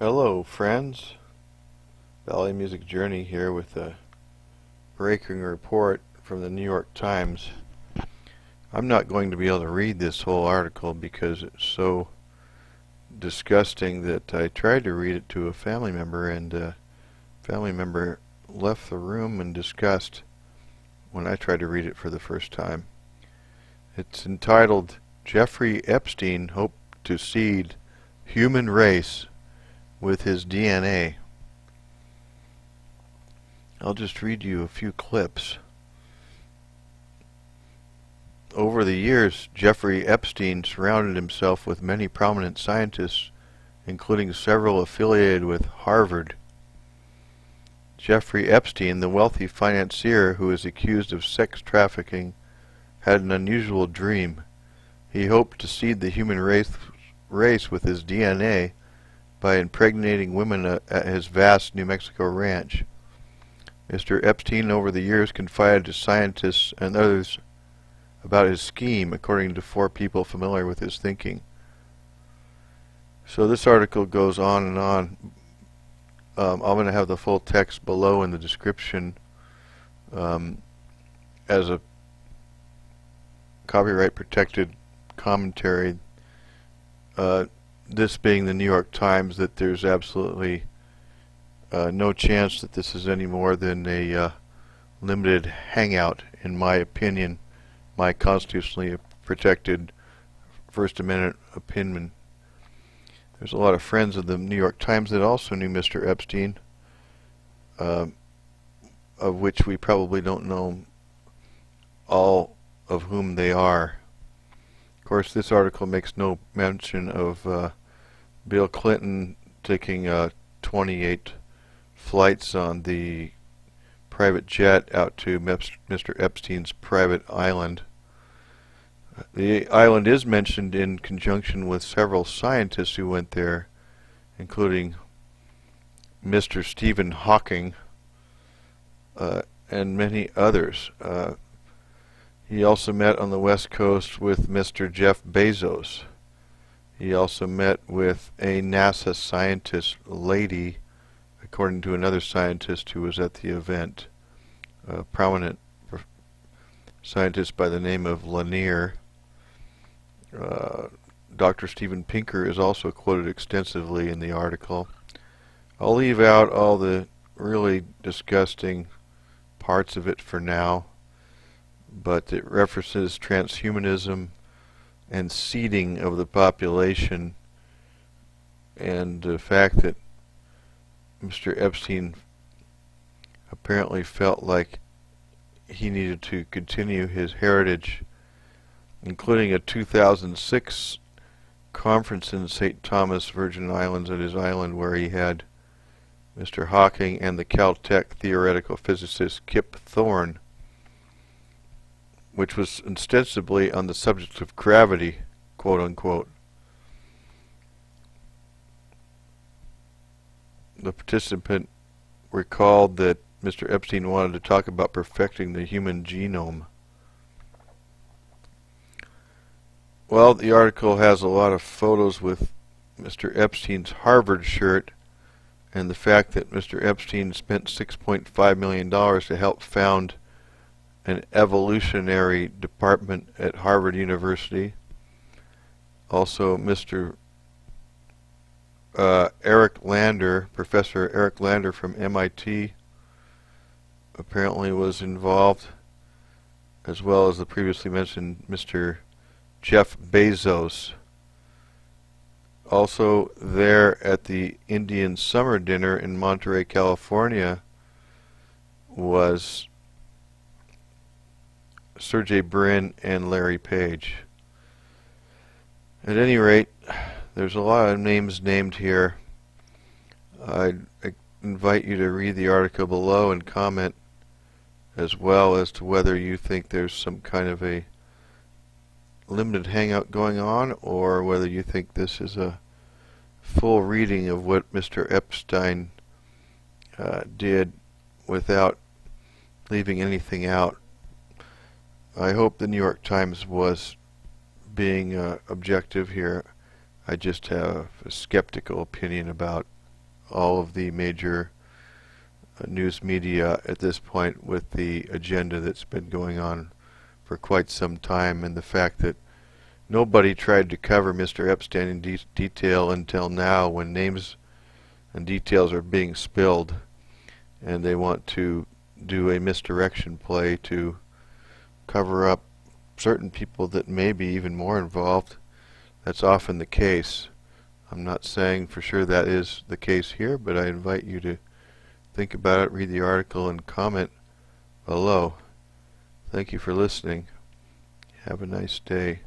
Hello, friends. Valley Music Journey here with a breaking report from the New York Times. I'm not going to be able to read this whole article because it's so disgusting that I tried to read it to a family member, and a family member left the room in disgust when I tried to read it for the first time. It's entitled, "Jeffrey Epstein Hoped to Seed Human Race with His DNA." I'll just read you a few clips. Over the years, Jeffrey Epstein surrounded himself with many prominent scientists, including several affiliated with Harvard. Jeffrey Epstein, the wealthy financier who is accused of sex trafficking, had an unusual dream. He hoped to seed the human race with his DNA by impregnating women at his vast New Mexico ranch. Mr. Epstein over the years confided to scientists and others about his scheme, according to 4 people familiar with his thinking. So this article goes on and on. I'm going to have the full text below in the description as a copyright protected commentary. This being the New York Times, that there's absolutely no chance that this is any more than a limited hangout, in my opinion, my constitutionally protected First Amendment opinion. There's a lot of friends of the New York Times that also knew Mr. Epstein, of which we probably don't know all of whom they are. Of course, this article makes no mention of Bill Clinton taking 28 flights on the private jet out to Mr. Epstein's private island. The island is mentioned in conjunction with several scientists who went there, including Mr. Stephen Hawking and many others. He also met on the West Coast with Mr. Jeff Bezos. He also met with a NASA scientist lady, according to another scientist who was at the event, a prominent scientist by the name of Lanier. Dr. Steven Pinker is also quoted extensively in the article. I'll leave out all the really disgusting parts of it for now, but it references transhumanism and seeding of the population, and the fact that Mr. Epstein apparently felt like he needed to continue his heritage, including a 2006 conference in St. Thomas, Virgin Islands, at his island, where he had Mr. Hawking and the Caltech theoretical physicist Kip Thorne, which was ostensibly on the subject of gravity, quote unquote. The participant recalled that Mr. Epstein wanted to talk about perfecting the human genome. Well, the article has a lot of photos with Mr. Epstein's Harvard shirt, and the fact that Mr. Epstein spent $6.5 million to help found an evolutionary department at Harvard University. Also, Mr. Eric Lander, Professor Eric Lander from MIT, apparently was involved, as well as the previously mentioned Mr. Jeff Bezos. Also there at the Indian Summer Dinner in Monterey, California, was Sergey Brin and Larry Page. At any rate, there's a lot of names named here. I invite you to read the article below and comment as well as to whether you think there's some kind of a limited hangout going on, or whether you think this is a full reading of what Mr. Epstein did without leaving anything out. I hope the New York Times was being objective here. I just have a skeptical opinion about all of the major news media at this point with the agenda that's been going on for quite some time, and the fact that nobody tried to cover Mr. Epstein in detail until now, when names and details are being spilled, and they want to do a misdirection play to cover up certain people that may be even more involved. That's often the case. I'm not saying for sure that is the case here, but I invite you to think about it, read the article, and comment below. Thank you for listening. Have a nice day.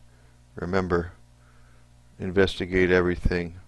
Remember, investigate everything.